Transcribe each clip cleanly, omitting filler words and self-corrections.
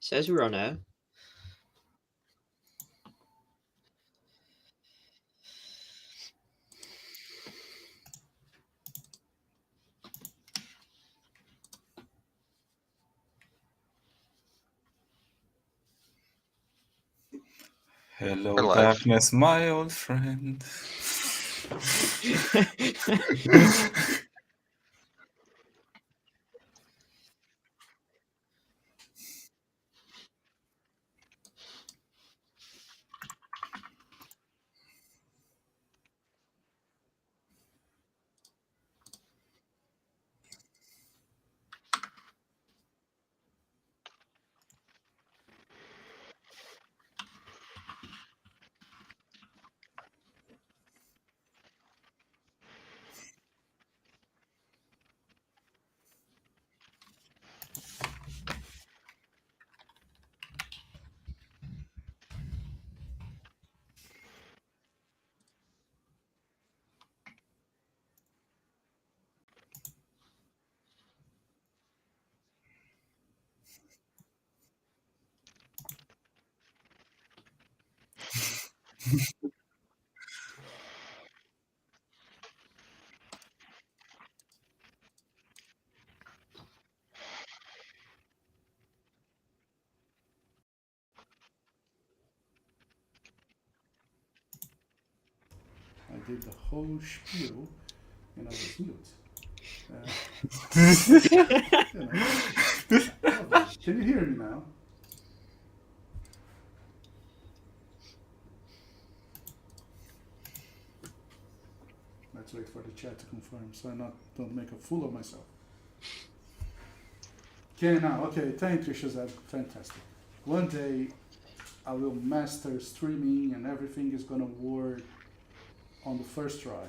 Says we're on air. Hello, We're live. darkness, my old friend. I did the whole spiel and I was mute. You know, can you hear me now? Let's wait for the chat to confirm so I don't make a fool of myself. Okay, now, okay, thank you, Shazad. Fantastic. One day I will master streaming and everything is gonna work on the first try,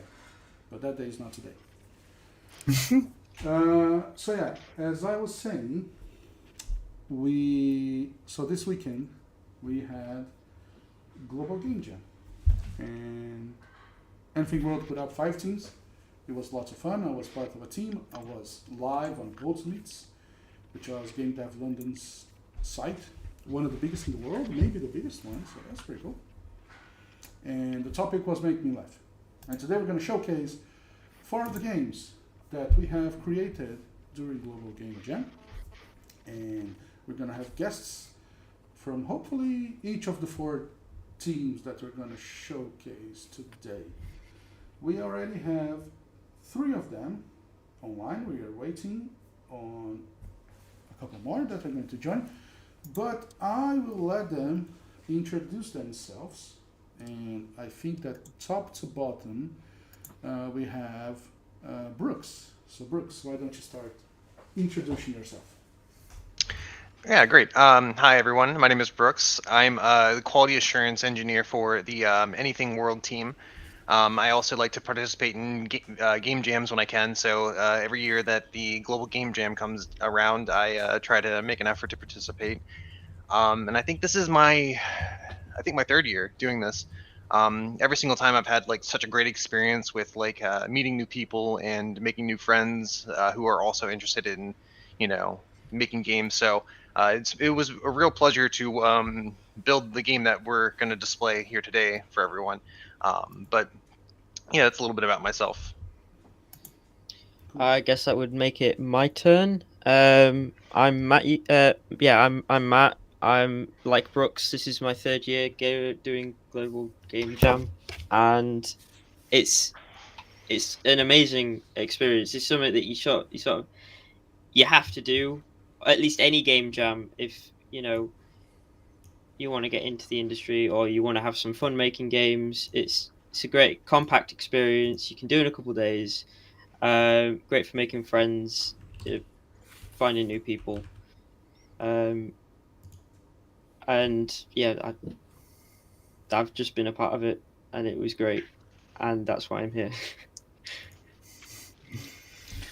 but that day is not today. So yeah, as I was saying, so this weekend we had Global Game Jam, and Anything World put up 5 teams. It was lots of fun. I was part of a team. I was live on Goldsmiths, which was Game Dev London's site, one of the biggest in the world, maybe the biggest one. So that's pretty cool. And the topic was Make Me Laugh. And today we're going to showcase 4 of the games that we have created during Global Game Jam. And we're going to have guests from hopefully each of the 4 teams that we're going to showcase today. We already have 3 of them online. We are waiting on a couple more that are going to join. But I will let them introduce themselves. And I think that top to bottom, we have Brooks. So Brooks, why don't you start introducing yourself? Yeah, great. Hi, everyone. My name is Brooks. I'm the quality assurance engineer for the Anything World team. I also like to participate in game jams when I can. So every year that the Global Game Jam comes around, I try to make an effort to participate. And I think this is my 3rd year doing this. Every single time I've had like such a great experience with like meeting new people and making new friends who are also interested in, making games. So it was a real pleasure to build the game that we're going to display here today for everyone. But yeah, that's a little bit about myself. Cool. I guess that would make it my turn. I'm Matt. I'm Matt. I'm like Brooks. This is my 3rd year doing Global Game Jam, and it's an amazing experience. It's something that you have to do, at least any game jam, if you want to get into the industry or you want to have some fun making games. It's a great compact experience. You can do it in a couple of days. Great for making friends, finding new people, um, and yeah, I've just been a part of it, and it was great, and that's why I'm here.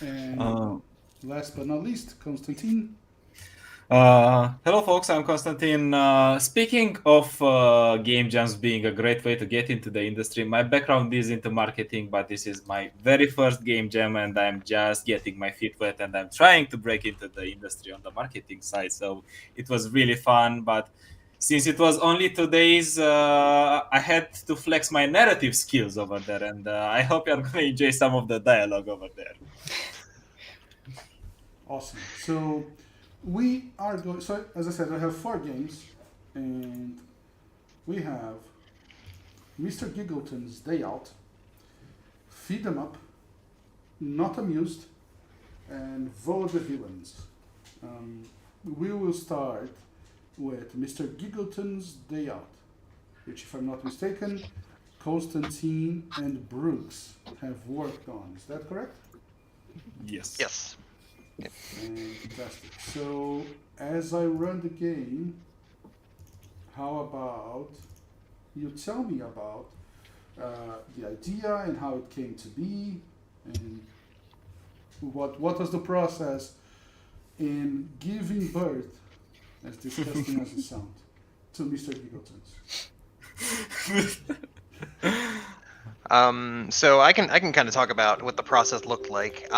And last but not least, Konstantin. Hello, folks. I'm Konstantin. Speaking of game jams being a great way to get into the industry, my background is into marketing, but this is my very first game jam, and I'm just getting my feet wet, and I'm trying to break into the industry on the marketing side. So it was really fun, but since it was only 2 days, I had to flex my narrative skills over there, and I hope you're going to enjoy some of the dialogue over there. Awesome. So we are going. So as I said, I have 4 games, and we have Mr. Giggleton's Day Out, Feed 'em Up, Not Amused, and Vote the Villains. We will start with Mr. Giggleton's Day Out, which, if I'm not mistaken, Constantine and Brooks have worked on. Is that correct? Yes. Yes. Fantastic. So, as I run the game, how about you tell me about the idea and how it came to be, and what was the process in giving birth, as disgusting as it sounds, to Mr. Giggleton's? So I can kind of talk about what the process looked like.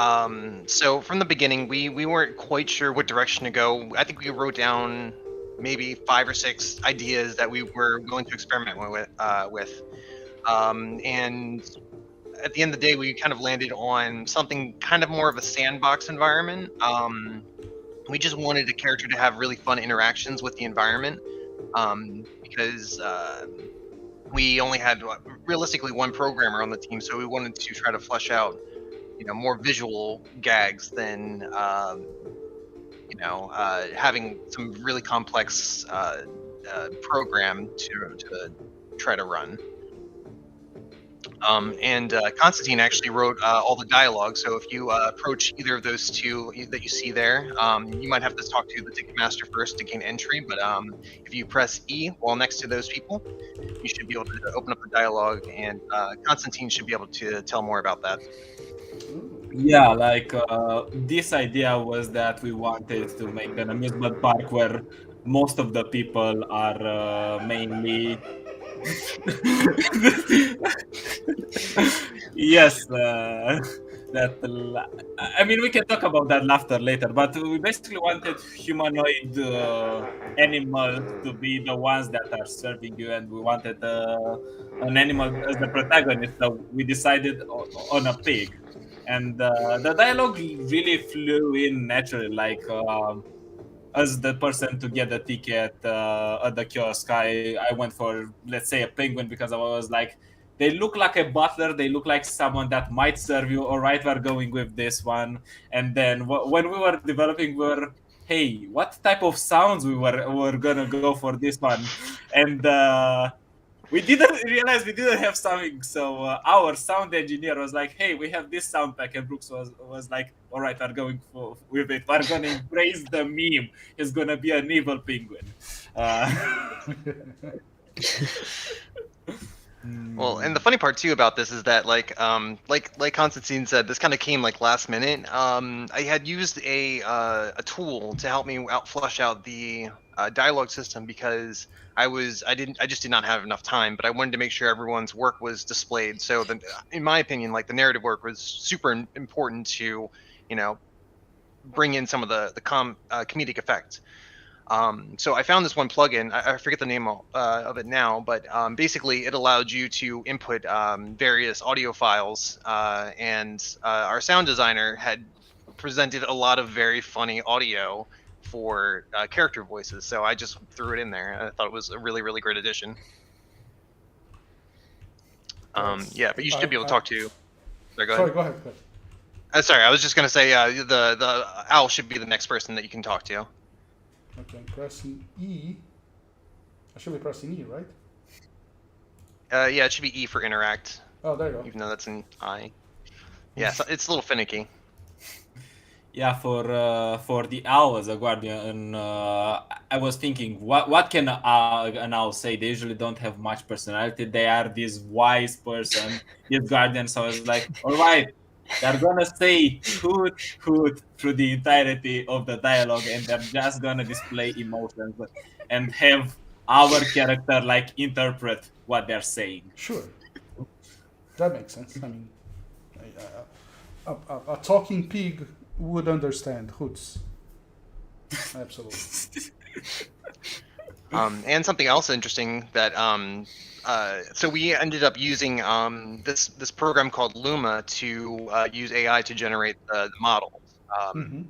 So from the beginning, we weren't quite sure what direction to go. I think we wrote down maybe 5 or 6 ideas that we were going to experiment with. And at the end of the day, we kind of landed on something kind of more of a sandbox environment. We just wanted a character to have really fun interactions with the environment, because we only had realistically 1 programmer on the team, so we wanted to try to flesh out, more visual gags than, having some really complex program to try to run. And Constantine actually wrote all the dialogue. So if you approach either of those 2 that you see there, you might have to talk to the Ticketmaster first to gain entry. But if you press E while next to those people, you should be able to open up the dialogue, and Constantine should be able to tell more about that. Yeah, like this idea was that we wanted to make an amusement park where most of the people are mainly yes, I mean, we can talk about that laughter later, but we basically wanted humanoid animals to be the ones that are serving you, and we wanted an animal as the protagonist, so we decided on a pig. And the dialogue really flew in naturally, like as the person to get the ticket at the kiosk, I went for, let's say, a penguin, because I was like, they look like a butler, they look like someone that might serve you. All right, we're going with this one. And then when we were developing, we were, hey, what type of sounds we were gonna go for this one? And we didn't realize we didn't have something, so our sound engineer was like, hey, we have this sound pack, and Brooks was like, all right, we're going with it, we're gonna embrace the meme, he's gonna be an evil penguin. Well, and the funny part too about this is that, like Constantine said, this kind of came like last minute. I had used a tool to help me flush out the dialogue system, because I just did not have enough time, but I wanted to make sure everyone's work was displayed. So in my opinion, like, the narrative work was super important to, bring in some of the comedic effect. So I found this one plugin. I forget the name of it now, but basically it allowed you to input various audio files, and our sound designer had presented a lot of very funny audio for character voices. So I just threw it in there. I thought it was a really, really great addition. Yeah, but you should be able to talk to. Sorry, go ahead. Sorry, go ahead. Sorry, I was just gonna say the owl should be the next person that you can talk to. Okay, pressing E. I should be pressing E, right? Yeah, it should be E for interact. Oh, there you go. Even though that's an I. Yeah, so it's a little finicky. Yeah, for the owl as a guardian, I was thinking, what can an owl say? They usually don't have much personality. They are this wise person, this guardian. So I was like, all right, They're gonna say hoot hoot through the entirety of the dialogue, and they're just gonna display emotions and have our character like interpret what they're saying. Sure, that makes sense. I mean, a talking pig would understand hoots. Absolutely. And something else interesting that so we ended up using this program called Luma to use AI to generate the models. Hmm.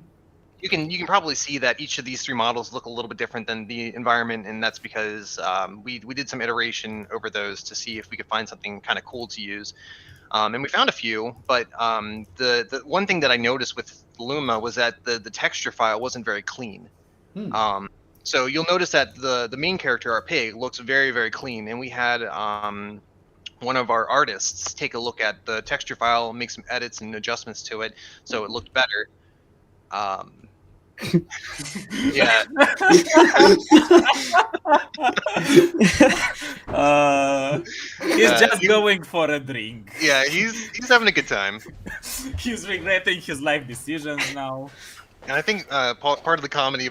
You can probably see that each of these three models look a little bit different than the environment, and that's because we did some iteration over those to see if we could find something kind of cool to use. And we found a few, but the one thing that I noticed with Luma was that the texture file wasn't very clean. Hmm. So you'll notice that the main character, our pig, looks very, very clean, and we had one of our artists take a look at the texture file, make some edits and adjustments to it, so it looked better. Yeah, He's just he- going for a drink. yeah, he's having a good time, He's regretting his life decisions now. and I think part of the comedy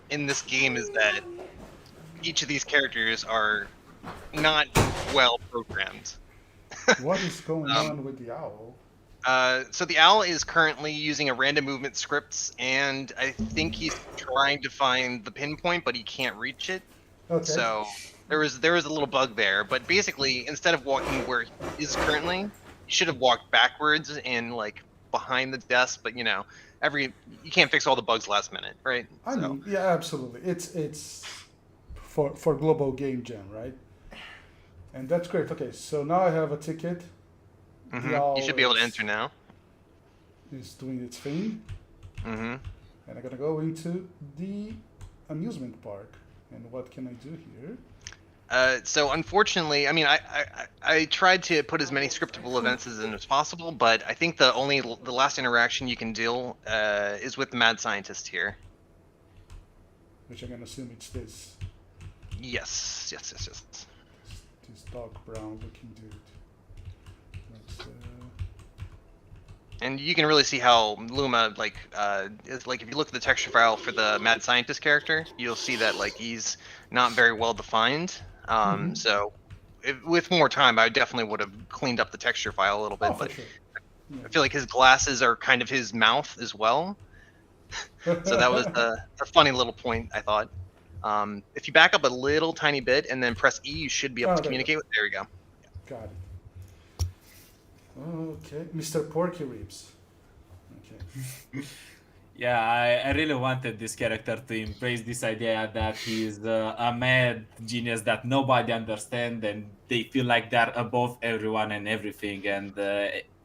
in this game is that each of these characters are not well programmed. What is going on with the owl? So the owl is currently using a random movement scripts, and I think he's trying to find the pinpoint, but he can't reach it. Okay. So there was a little bug there. But basically, instead of walking where he is currently, he should have walked backwards and like behind the desk. But you know, you can't fix all the bugs last minute, right? I mean, yeah, absolutely. It's for Global Game Jam, right? And that's great. Okay, so now I have a ticket. The owl You should be able to is- enter now. Is doing its thing, Mm-hmm. and I'm gonna go into the amusement park. And what can I do here? So unfortunately, I mean, I tried to put as many scriptable events as possible, but I think the last interaction you can deal is with the mad scientist here. Which I'm gonna assume it's this Yes. this dark brown looking dude. Let's, And you can really see how Luma is like if you look at the texture file for the mad scientist character, you'll see that like he's not very well defined. So with more time, I definitely would have cleaned up the texture file a little bit, oh, for but sure. I feel like his glasses are kind of his mouth as well. So that was a funny little point, I thought. If you back up a little tiny bit and then press E, you should be able Oh, to there you communicate with. There we go. Got it. Okay, Mr. Porky Ribs. Okay. Yeah, I really wanted this character to embrace this idea that he's a mad genius that nobody understands, and they feel like they're above everyone and everything, and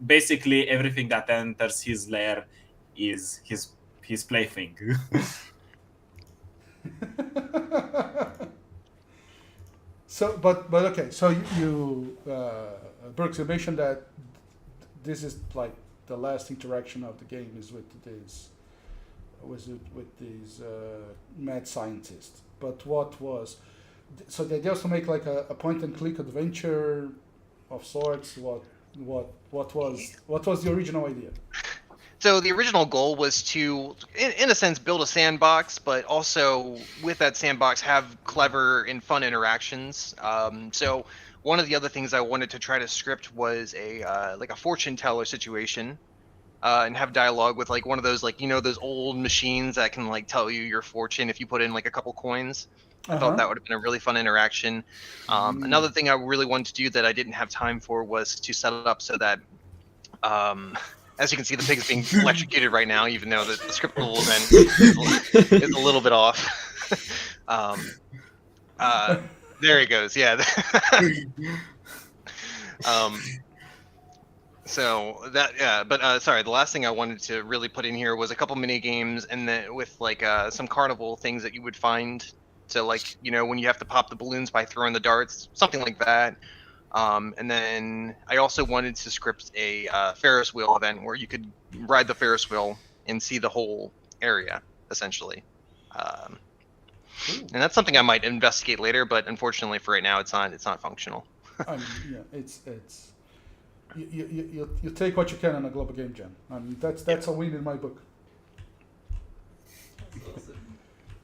basically everything that enters his lair is his plaything. So, but okay. So you Brooks, you mentioned that this is like the last interaction of the game is with this, with these mad scientists. But what was so they also make like a point and click adventure of sorts. What was the original idea? So the original goal was to, in a sense, build a sandbox, but also with that sandbox have clever and fun interactions. So one of the other things I wanted to try to script was a like a fortune teller situation, and have dialogue with like one of those like those old machines that can like tell you your fortune if you put in like a couple coins. I thought that would have been a really fun interaction. Another thing I really wanted to do that I didn't have time for was to set it up so that. As you can see, the pig is being electrocuted right now, even though the scriptable event is a little bit off. There he goes. Yeah. So that but sorry, the last thing I wanted to really put in here was a couple mini games, and then with like some carnival things that you would find. So like when you have to pop the balloons by throwing the darts, something like that. And then I also wanted to script a Ferris wheel event where you could ride the Ferris wheel and see the whole area, essentially. And that's something I might investigate later, but unfortunately for right now, it's not functional. I mean, yeah, you take what you can on a global game jam. I mean, that's a win in my book.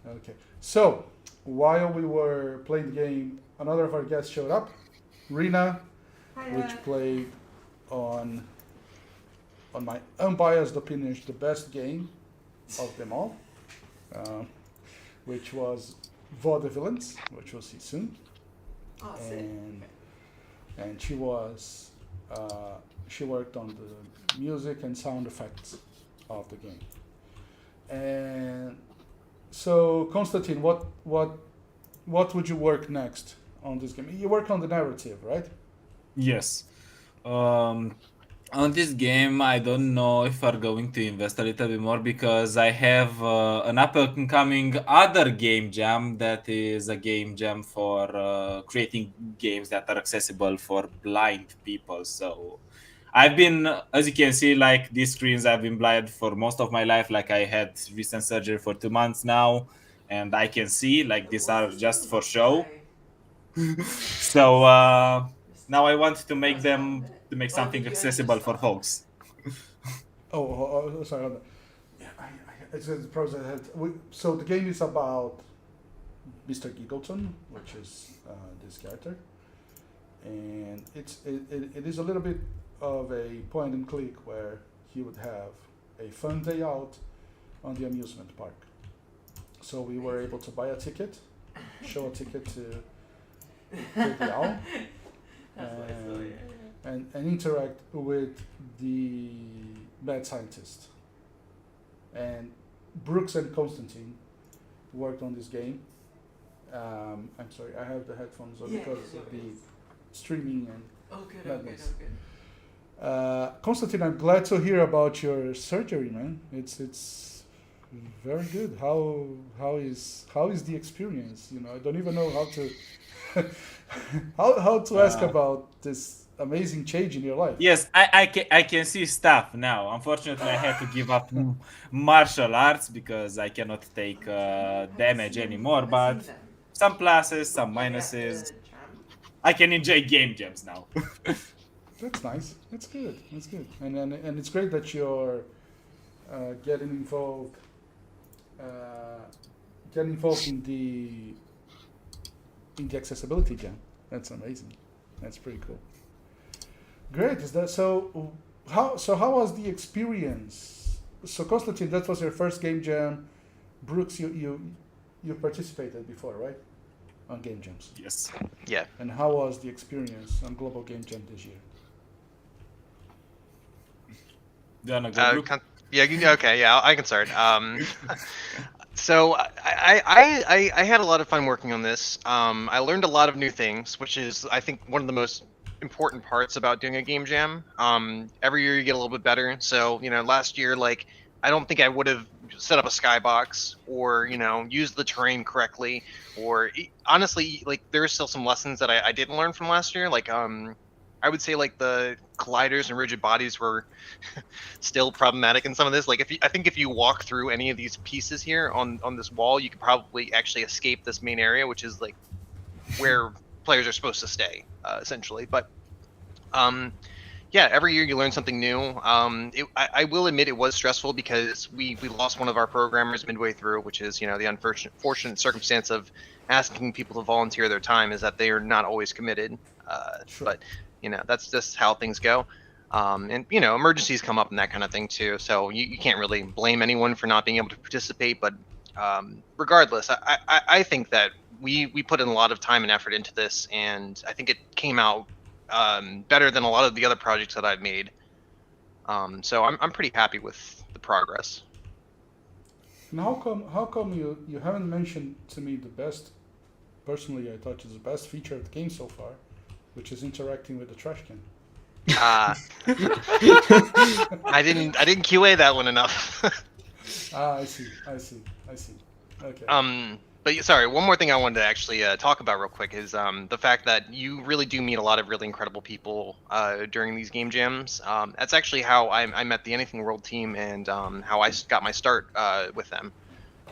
Okay, so while we were playing the game, another of our guests showed up, Rena, which played on my unbiased opinion, the best game of them all, which was Vaudevillains, which we'll see soon. And she was she worked on the music and sound effects of the game. And so, Konstantin, what would you work next on this game? You work on the narrative, right? Yes. On this game, I don't know if I'm going to invest a little bit more because I have an up-and-coming other game jam that is a game jam for creating games that are accessible for blind people. So I've been, as you can see, like these screens, I've been blind for most of my life. Like I had recent surgery for 2 months now, and I can see like these are just for show. So now I want to make something accessible for folks. Sorry. Yeah, it's the pros I had. So the game is about Mr. Giggleton, which is this character, and it is a little bit of a point and click where he would have a fun day out on the amusement park. So we were able to buy a ticket, show a ticket to the owl, and interact with the mad scientist. And Brooks and Konstantin worked on this game. I'm sorry, I have the headphones on because of the streaming and madness. Konstantin, I'm glad to hear about your surgery, man. It's very good. How is the experience? You know, I don't even know how to how to ask about this amazing change in your life. Yes, I can see stuff now. Unfortunately, I had to give up martial arts because I cannot take damage anymore. But some pluses, some minuses. I can enjoy game jams now. That's nice. That's good. That's good. And it's great that you're getting involved in the accessibility jam. That's amazing. That's pretty cool. Great. Is that so? How was the experience? So Konstantin, that was your first game jam. Brooks, you participated before, right? On game jams. Yes. Yeah. And how was the experience on Global Game Jam this year? Do you wanna go, Brooke? Okay, yeah, I can start. So I had a lot of fun working on this. I learned a lot of new things, which is I think one of the most important parts about doing a game jam. Every year you get a little bit better. So last year, like I don't think I would have set up a skybox or used the terrain correctly, or honestly, like there's still some lessons that I didn't learn from last year. Like I would say like the colliders and rigid bodies were still problematic in some of this. Like I think if you walk through any of these pieces here on this wall, you could probably actually escape this main area, which is like where players are supposed to stay, essentially. But yeah, every year you learn something new. I will admit it was stressful because we lost one of our programmers midway through, which is the unfortunate circumstance of asking people to volunteer their time is that they are not always committed. Sure. But that's just how things go. And emergencies come up and that kind of thing too. So you can't really blame anyone for not being able to participate. But regardless, I think that we put in a lot of time and effort into this, and I think it came out better than a lot of the other projects that I've made. So I'm pretty happy with the progress. And how come you haven't mentioned to me the best? Personally, I thought is the best feature of the game so far, which is interacting with the trash can. I didn't QA that one enough. I see. Okay. But sorry, one more thing I wanted to actually talk about real quick is the fact that you really do meet a lot of really incredible people during these game jams. That's actually how I met the Anything World team and how I got my start with them.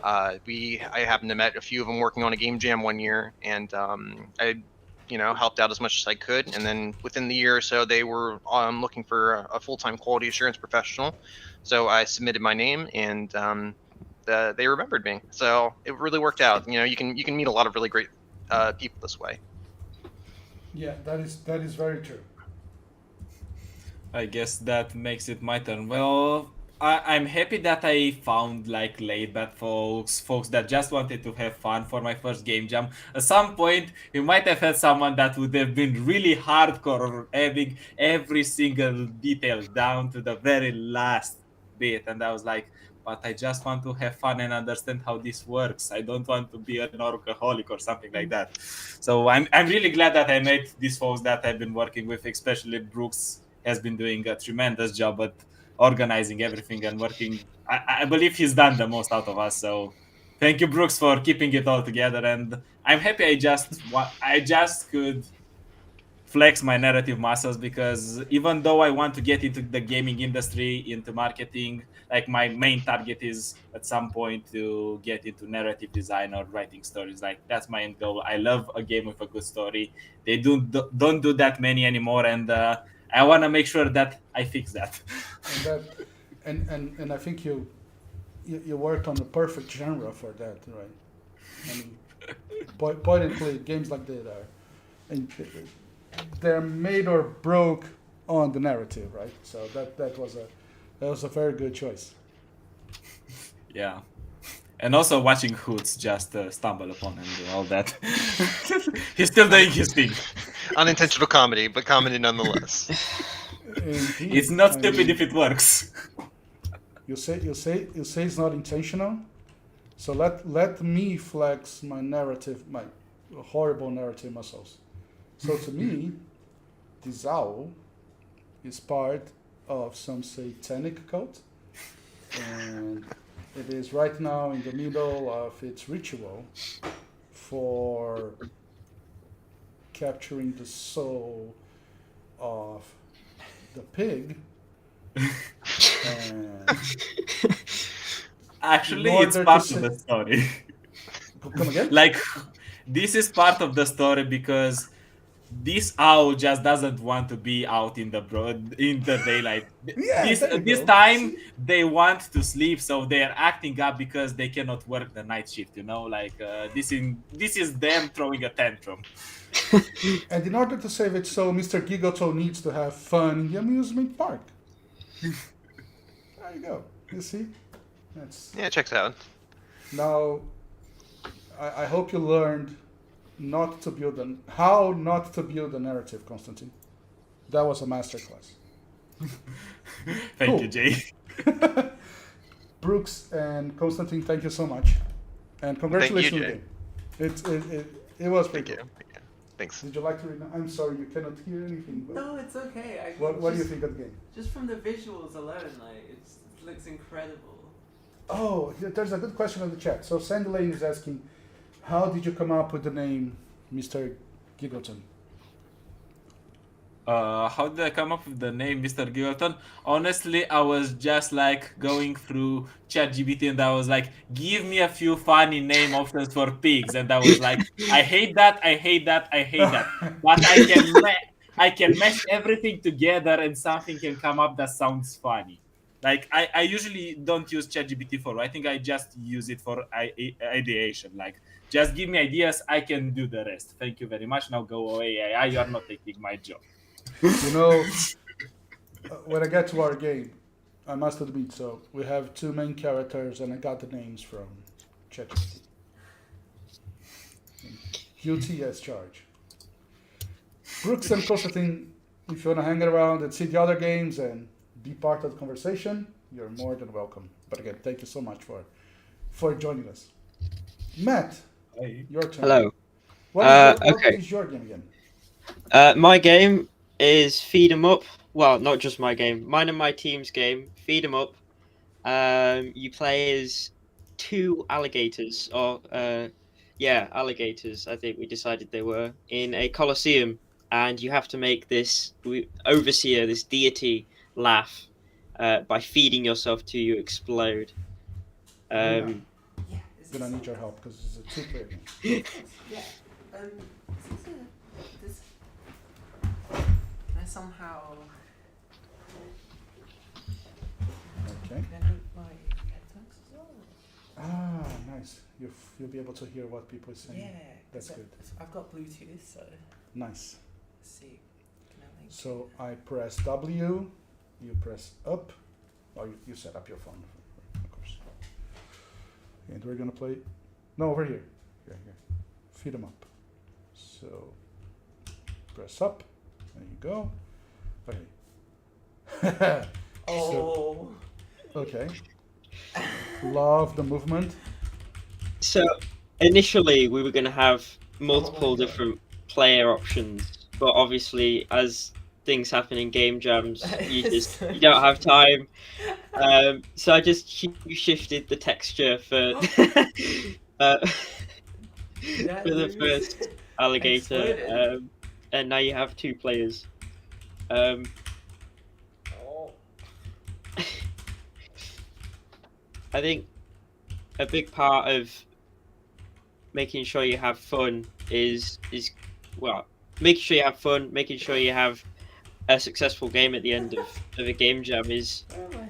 I happened to met a few of them working on a game jam one year, and I helped out as much as I could. And then within the year or so, they were looking for a full-time quality assurance professional. So I submitted my name, and they remembered me. So it really worked out. You can meet a lot of really great people this way. Yeah, that is very true. I guess that makes it my turn. Well, I'm happy that I found like laid back folks that just wanted to have fun for my first game jam. At some point, you might have had someone that would have been really hardcore, having every single detail down to the very last bit, and I was like, but I just want to have fun and understand how this works. I don't want to be an alcoholic or something like that. So I'm really glad that I met these folks that I've been working with, especially Brooks has been doing a tremendous job at organizing everything and working. I believe he's done the most out of us. So thank you, Brooks, for keeping it all together. And I'm happy I just could flex my narrative muscles, because even though I want to get into the gaming industry, into marketing, like my main target is at some point to get into narrative design or writing stories. Like that's my end goal. I love a game with a good story. They don't do that many anymore, and I want to make sure that I fix that. And I think you worked on the perfect genre for that, right? I mean, point and play games like that are, and they're made or broke on the narrative, right? So that was a very good choice. Yeah. And also watching Hoots just stumble upon and do all that. He's still doing his thing. Unintentional comedy, but comedy nonetheless. Indeed. It's not I stupid mean, if it works. You say it's not intentional. So let me flex my narrative, my horrible narrative muscles. So to me, this owl is part of some satanic cult, and it is right now in the middle of its ritual for capturing the soul of the pig. And Actually, in it's order part to of say- the story. Come again? Like, this is part of the story because this owl just doesn't want to be out in the daylight. Yeah, there you This go. time they want to sleep, so they are acting up because they cannot work the night shift. Like this is them throwing a tantrum. And in order to save its soul, Mr. Gigoto needs to have fun in the amusement park. There you go. You see? That's Yeah, it checks out. now. I hope you learned how not to build a narrative, Constantine. That was a masterclass. Thank Cool. you, Jay. Brooks and Constantine, thank you so much, and congratulations Jay. again. It was Thank pretty you. cool. Yeah. Thanks. Did you like to read? I'm sorry, you cannot hear anything. But No, it's okay. what do you think of the game? Just from the visuals alone, like it looks incredible. Oh, there's a good question in the chat. So Sandy Lane is asking, how did you come up with the name Mr. Giggleton? How did I come up with the name Mr. Giggleton? Honestly, I was just like going through ChatGPT and I was like, give me a few funny name options for pigs. And I was like, I hate that, I hate that, I hate that. But I can mesh everything together and something can come up that sounds funny. Like, I usually don't use ChatGPT for writing, I just use it for ideation. Like, just give me ideas, I can do the rest. Thank you very much. Now go away, AI, you are not taking my job. You know, when I get to our game, I must admit, so we have two main characters, and I got the names from ChatGPT. Guilty as charged. Brooks and Constantine, if you want to hang around and see the other games and be part of the conversation, you're more than welcome. But again, thank you so much for joining us. Matt, Hey. your turn. Hello. What okay. is your game again? My game is Feed 'em Up. Well, not just my game. Mine and my team's game. Feed 'em Up. You play as two alligators, or alligators. I think we decided they were in a coliseum, and you have to make this overseer, this deity, laugh by feeding yourself till you explode. Yeah. Gonna need your help because it's a two-player game. Yeah. This is somehow Okay. can I link my headphones as well? Ah, nice. You'll be able to hear what people are saying. Yeah, That's 'cause good. I've got Bluetooth, so Nice. let's see. Can I link? So I press W, you press up. Oh, you set up your phone, of course. And we're gonna play. No, over here. Here. Feed them up. So press up. There you go. Okay. Oh, Okay. Love the movement. So initially we were going to have multiple Oh my God. different player options, but obviously as things happen in game jams, you don't have time. So I just shifted the texture for uh, That for the dude first alligator, exploded. and now you have 2 players. Um, Oh. I think a big part of making sure you have fun is well, making sure you have fun, making sure you have a successful game at the end of a game jam is, Where am I?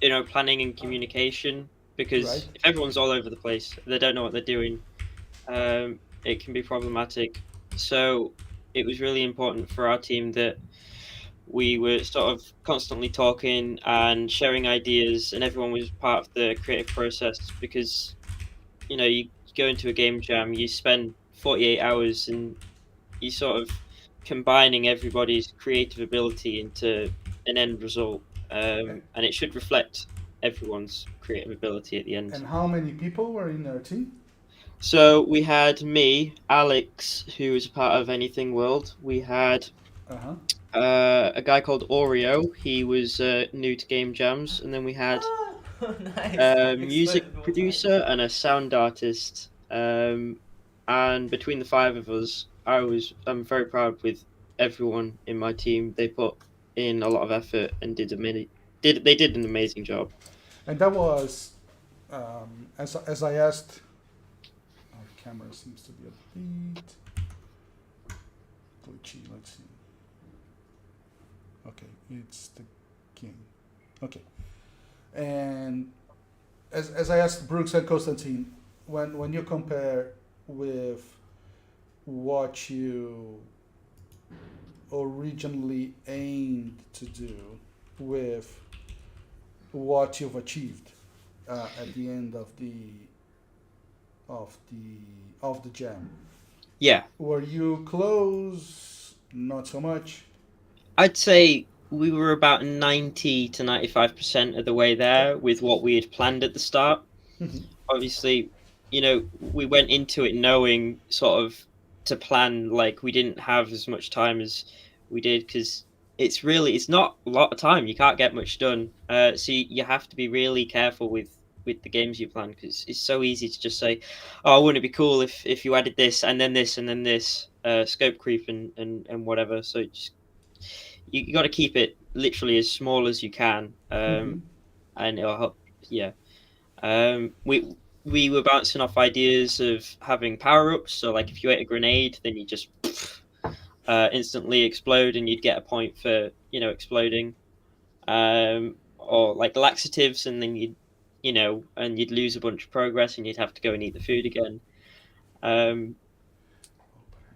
you know, planning and communication, because Right. if everyone's all over the place, they don't know what they're doing, it can be problematic. So it was really important for our team that we were sort of constantly talking and sharing ideas, and everyone was part of the creative process, because you know, you go into a game jam, you spend 48 hours, and you sort of combining everybody's creative ability into an end result, and it should reflect everyone's creative ability at the end. And how many people were in our team? So we had me, Alex, who was a part of Anything World. We had Uh-huh. a guy called Oreo. He was new to game jams, and then we had Oh, nice. a music Exploded more producer and a sound artist. And between the 5 of us, I'm very proud with everyone in my team. They put in a lot of effort and did an amazing job. And that was, as I asked, oh, the camera seems to be a bit glitchy. Let's see. Okay, it's the game. Okay. And as I asked Brooks and Konstantin, when you compare with what you originally aimed to do with what you've achieved at the end of the jam, Yeah, were you close? Not so much. I'd say we were about 90 to 95% of the way there with what we had planned at the start. Obviously, you know, we went into it knowing sort of to plan, like we didn't have as much time as we did, because it's not a lot of time. You can't get much done. So you have to be really careful with the games you plan, because it's so easy to just say, oh, wouldn't it be cool if you added this and then this and then this, scope creep and whatever. So just you got to keep it literally as small as you can, and it'll help. Yeah. We were bouncing off ideas of having power ups. So like if you ate a grenade, then you just instantly explode, and you'd get a point for, you know, exploding. Or like laxatives, and then you'd lose a bunch of progress, and you'd have to go and eat the food again.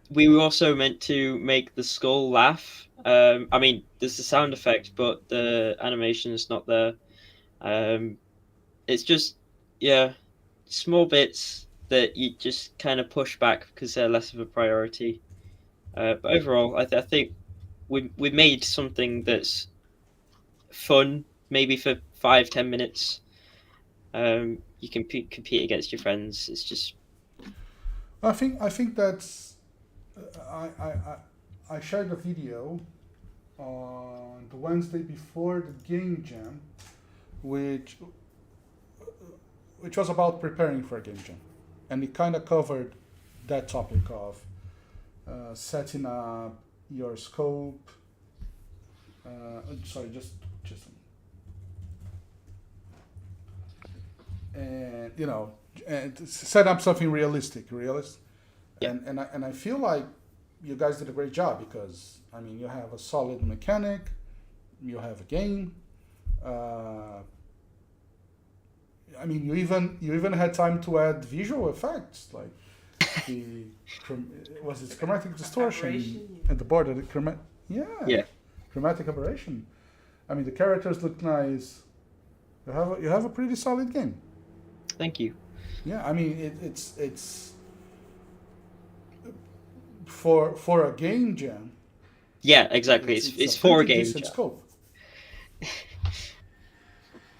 We were also meant to make the skull laugh. I mean, there's the sound effect, but the animation is not there. It's just, yeah, small bits that you just kind of push back because they're less of a priority. But overall, I think we made something that's fun, maybe for 5-10 minutes. You can compete against your friends. It's just I think that's. I shared a video on the Wednesday before the game jam, which was about preparing for a game jam, and it kind of covered that topic of setting up your scope. Sorry, just and and set up something realist. Yeah. And I feel like you guys did a great job because I mean you have a solid mechanic, you have a game. I mean you even had time to add visual effects like the was it chromatic distortion Aberration. at the border, yeah, Yeah. chromatic aberration. I mean the characters look nice. You have a pretty solid game. Thank you. Yeah, I mean it's for a game jam. Yeah, exactly. It's for a pretty game decent jam. scope.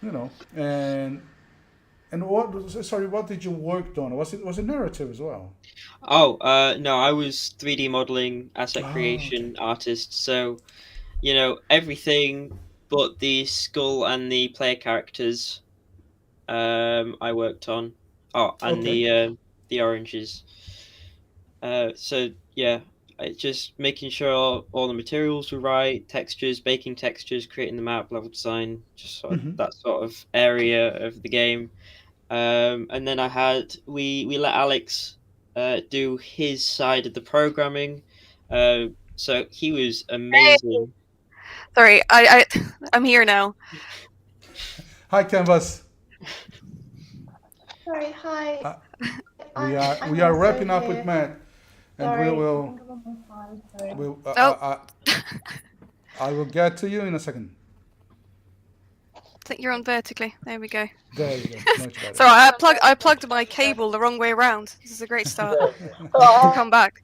You know, and what did you work on? Was it narrative as well? Oh, no, I was 3D modeling, asset Oh, creation artist. So, everything but the skull and the player characters, I worked on. Oh, and Okay. the oranges. So yeah, just making sure all the materials were right, textures, baking textures, creating the map, level design, just sort of Hmm. that sort of area of the game. And then we let Alex do his side of the programming. So he was amazing. Sorry, I'm here now. Hi, Canvas. Sorry, hi. Uh, I'm we are also wrapping up with here. Matt, and Sorry. we will I think I'm on my phone, sorry. we'll Oh. I will get to you in a second. I think you're on vertically. There we go. There you go. Much better. So I plugged my cable the wrong way around. This is a great start. Come back.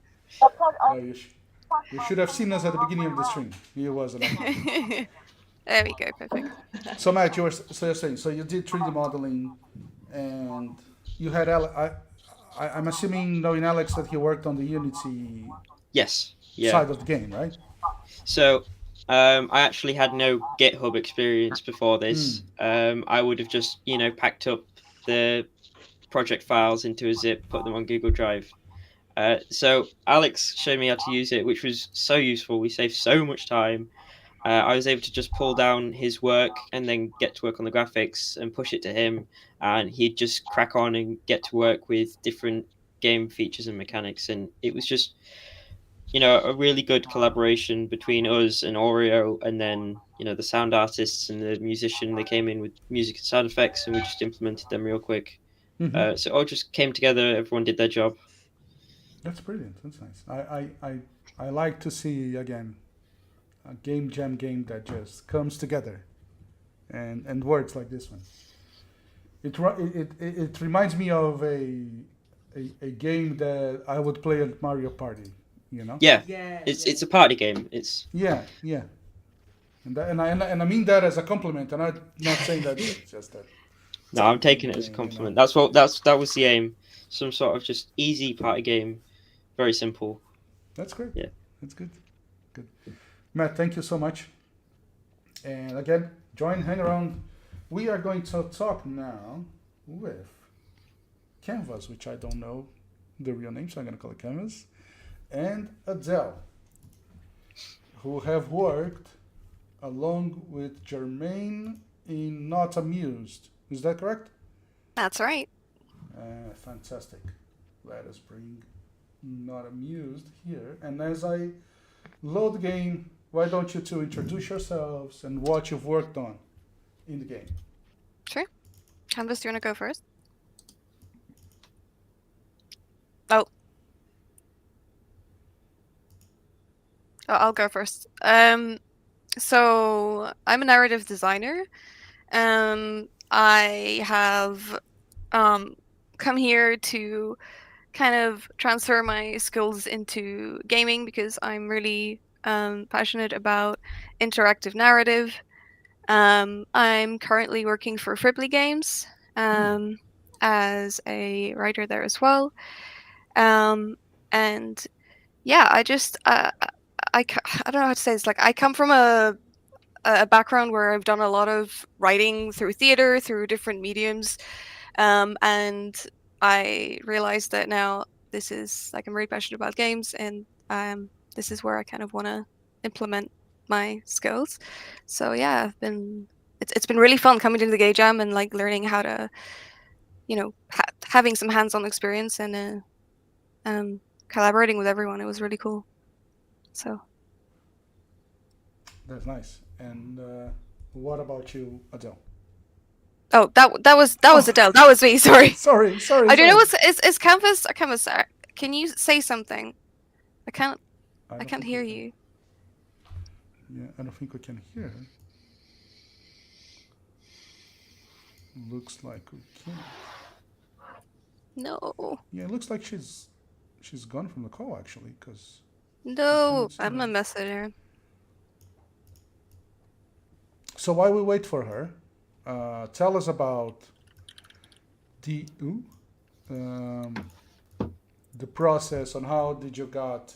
You should have seen us at the beginning of the stream. Here was it. There we go. Perfect. So Matt, you're saying so you did 3D modeling, and you had I'm assuming knowing Alex that he worked on the Unity Yes, yeah. side of the game, right? So I actually had no GitHub experience before this. I would have just, packed up the project files into a zip, put them on Google Drive. So Alex showed me how to use it, which was so useful. We saved so much time. I was able to just pull down his work and then get to work on the graphics and push it to him, and he'd just crack on and get to work with different game features and mechanics. And it was just, a really good collaboration between us and Oreo, and then the sound artists and the musician. They came in with music and sound effects, and we just implemented them real quick. Mhm. So it all just came together. Everyone did their job. That's brilliant. That's nice. I like to see again a game jam game that just comes together and works like this one. It reminds me of a game that I would play at Mario Party. Yeah, Yeah. it's a party game. It's Yeah. And I mean that as a compliment. And I'm not saying that it's just that. no, I'm taking it as a compliment. That was the aim. Some sort of just easy party game, very simple. That's great. Yeah. That's good. Good. Matt, thank you so much. And again, hang around. We are going to talk now with Canvas, which I don't know the real name, so I'm going to call it Canvas, and Adele, who have worked along with Jermaine in Not Amused. Is that correct? That's right. Fantastic. Let us bring Not Amused here. And as I load the game, why don't you two introduce yourselves and what you've worked on in the game? Sure. Canvas, do you want to go first? Oh. I'll go first. So I'm a narrative designer. I have come here to kind of transfer my skills into gaming because I'm really passionate about interactive narrative. I'm currently working for Fribly Games as a writer there as well. And yeah, I just I don't know how to say this. Like, I come from a background where I've done a lot of writing through theater, through different mediums, and I realized that now this is like I'm really passionate about games, and this is where I kind of want to implement my skills. So yeah, it's been really fun coming to the Gay Jam and like learning how to, having some hands-on experience and collaborating with everyone. It was really cool. So That's nice. And what about you, Adele? oh, that was Adele. That was me. Sorry. Sorry. I don't know sorry. what's is Canvas. Canvas. Can you say something? I can't don't think hear we can. you. Yeah, I don't think we can hear her. Looks like we can. No. Yeah, it looks like she's gone from the call actually, because No. see I'm her. a messenger. So while we wait for her, tell us about the process on how did you got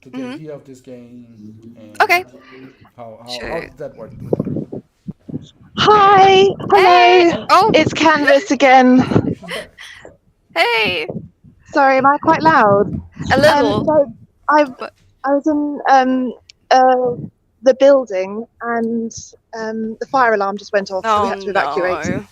to the idea of this game and Okay. how Sure. did that work with her? Hi, Hey! hello. Oh, It's Canvas again. She's back. hey! Sorry, am I quite loud? A little. So I But- was in the building and the fire alarm just went off, so we Oh had to evacuate. no.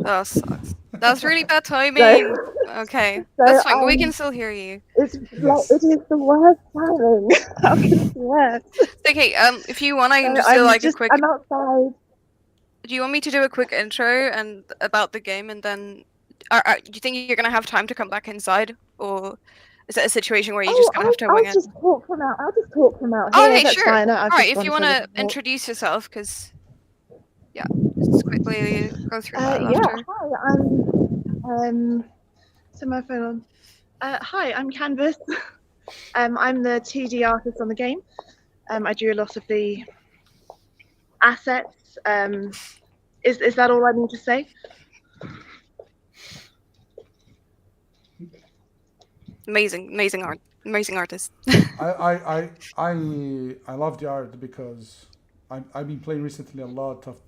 That sucks. That's really bad timing. Okay, So, that's fine. We can still hear you. It's Yes. like, it is the worst timing. How can it be worse? Okay. If you want, I can So just do like a quick. I'm outside. Do you want me to do a quick intro and about the game, and then do you think you're gonna have time to come back inside, or is it a situation where you're just gonna have to wing I'll it? just talk from out. I'll just talk from out Oh, here. okay, That's sure. fine. All right, if you want to introduce yourself, because yeah, just quickly go through that yeah. after. Hi, I'm so my phone on. Hi, I'm Canvas. I'm the 2D artist on the game. I do a lot of the assets. Is that all I need to say? Amazing art, amazing artist. I love the art because I've been playing recently a lot of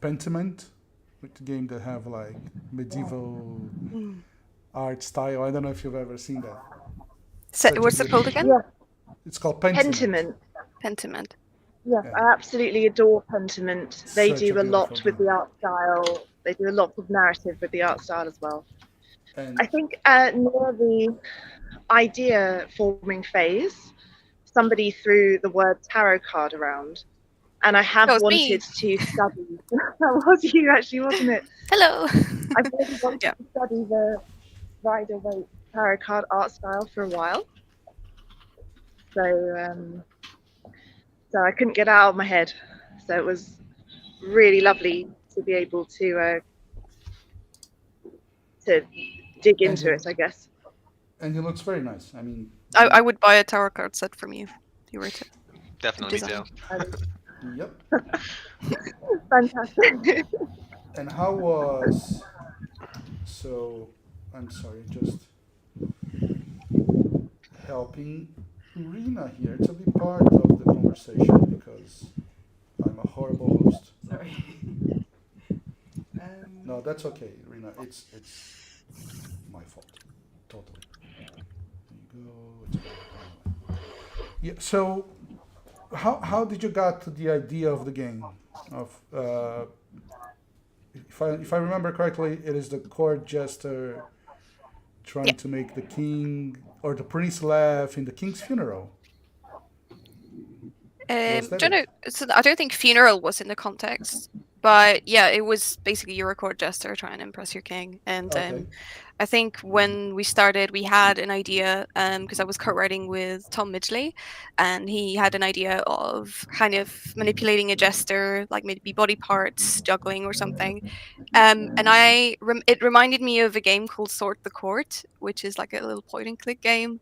Pentiment, like the game that have like medieval art style. I don't know if you've ever seen that. So, Such a what's it good called game. again? Yeah, It's called Pentiment. Pentiment. Pentiment. Yes, Yeah. I absolutely adore Pentiment. They Such a do a lot beautiful with the art style. They do a lot of narrative with the art style as well. And I think near the idea forming phase, somebody threw the word tarot card around, and I have That was wanted me. to study. That was you actually, wasn't it? Hello. I've really wanted Yeah. to study the Rider-Waite tarot card art style for a while. So I couldn't get it out of my head. So it was really lovely to be able to dig into it, I guess. and it looks very nice. I mean, I would buy a tarot card set from you if you were to. Definitely me Design. too. yep. Fantastic. And how was so? I'm sorry, just helping Rena here to be part of the conversation because I'm a horrible host. Sorry. No, that's okay, Rena. It's my fault, totally. There you go. Yeah. So, how did you got to the idea of the game? Of if I remember correctly, it is the court jester trying to make the king or the prince laugh in the king's funeral. Was that Don't know. it? So I don't think funeral was in the context, but yeah, it was basically your court jester trying to impress your king. And Okay. I think when we started, we had an idea because I was co-writing with Tom Midgley, and he had an idea of kind of manipulating a jester, like maybe body parts, juggling or something. And it reminded me of a game called Sort the Court, which is like a little point and click game.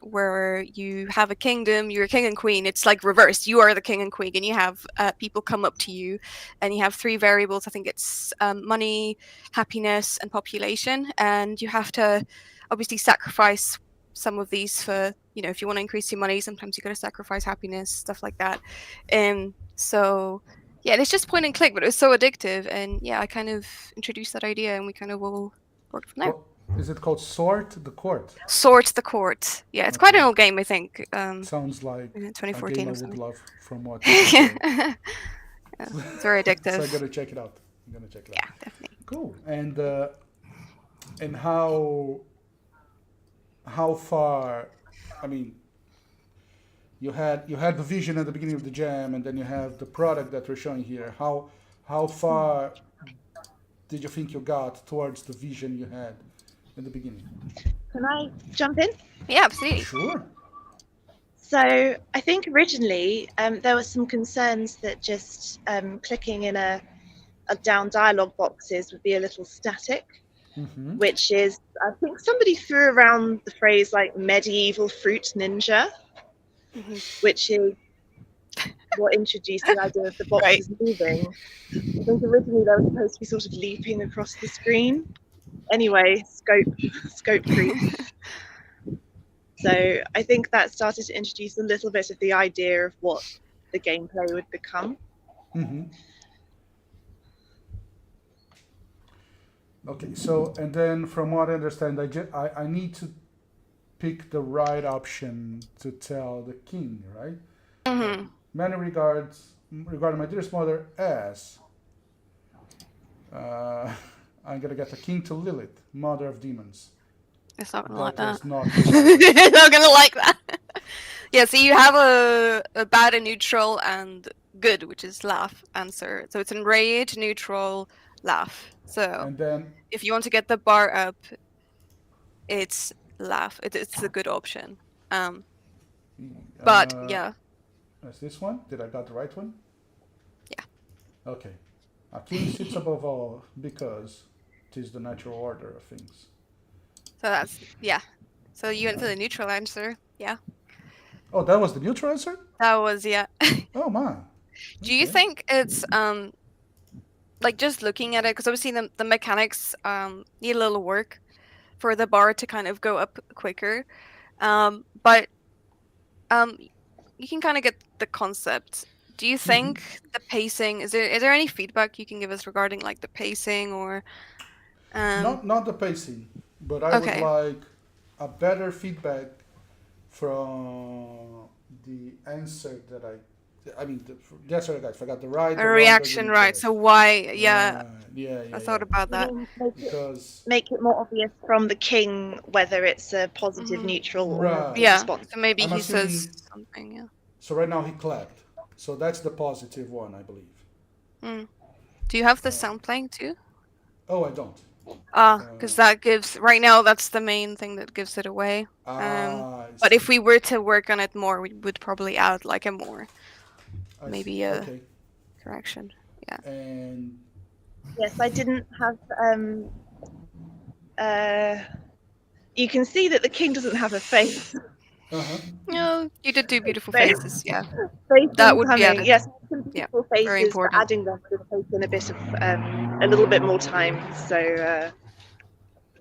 Where you have a kingdom, you're a king and queen. It's like reversed. You are the king and queen, and you have people come up to you, and you have 3 variables. I think it's money, happiness, and population. And you have to obviously sacrifice some of these for, if you want to increase your money, sometimes you got to sacrifice happiness, stuff like that. So yeah, it's just point and click, but it was so addictive. And yeah, I kind of introduced that idea, and we kind of all worked from there. Well, is it called Sort the Court? Sort the Court. Yeah, it's quite an old game, I think. Sounds like a 2014 game I or would something. love from what you say. Yeah, it's very addictive. So I'm gonna check it out. Yeah, definitely. Cool. And how far? I mean, you had the vision at the beginning of the jam, and then you have the product that we're showing here. How far did you think you got towards the vision you had in the beginning? Can I jump in? Yeah, absolutely. Sure. So I think originally there were some concerns that just clicking in a down dialog boxes would be a little static, Mm-hmm. which is, I think somebody threw around the phrase like medieval fruit ninja, which is what introduced the idea of the boxes moving. I think originally they were supposed to be sort of leaping across the screen. Anyway, scope creep. So I think that started to introduce a little bit of the idea of what the gameplay would become. Mm-hmm. Okay, so, and then from what I understand, I need to pick the right option to tell the king, right? Mm-hmm. Many regards, regarding my dearest mother as, I'm gonna get the king to Lilith, mother of demons. It's not gonna like that. is not It's not gonna like that. Yeah, so you have a bad, a neutral, and good, which is laugh answer. So it's enrage, neutral, laugh. So And then, if you want to get the bar up, it's laugh. It's a good option. But yeah, is this one? Did I got the right one? Yeah. Okay. A king sits above all because it is the natural order of things. so that's yeah. So you went for the neutral answer. Yeah, Oh, that was the neutral answer? that was yeah. Oh, my. Do you Okay. think it's like just looking at it, because obviously the mechanics need a little work for the bar to kind of go up quicker, but you can kind of get the concept. Do you think the pacing, is there any feedback you can give us regarding like the pacing or Not the pacing, but I Okay. would like a better feedback from the answer that I mean, the answer I got. If I got the right, a reaction, right? So why? Yeah, Right. Yeah. I thought about that. Because Make it more obvious from the king whether it's a positive, Mhm. neutral, or Right. Yeah, response. so maybe I'm he assuming- says something. Yeah. so right now he clapped. So that's the positive one, I believe. Do you have the sound playing too? Oh, I don't. Because that gives right now that's the main thing that gives it away. I But see. if we were to work on it more, we would probably add like a more I maybe see. a- Okay. correction. And Yes, I didn't have. You can see that the king doesn't have a face. No, you did do beautiful Face. faces. Yeah. Face That would be incoming. added. Yes, some Yeah, beautiful very faces, but important. adding them would have taken a bit of a little bit more time. So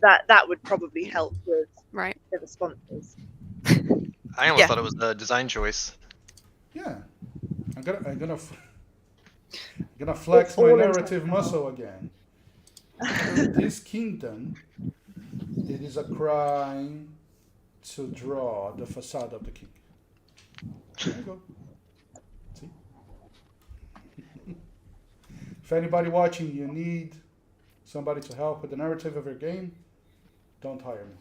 that would probably help with Right. the responses. I almost Yeah. thought it was a design choice. yeah, I'm gonna flex It's my all narrative intentional. muscle again. This kingdom, it is a crime to draw the facade of the king. There you go. See? If anybody watching, you need somebody to help with the narrative of your game, don't hire me.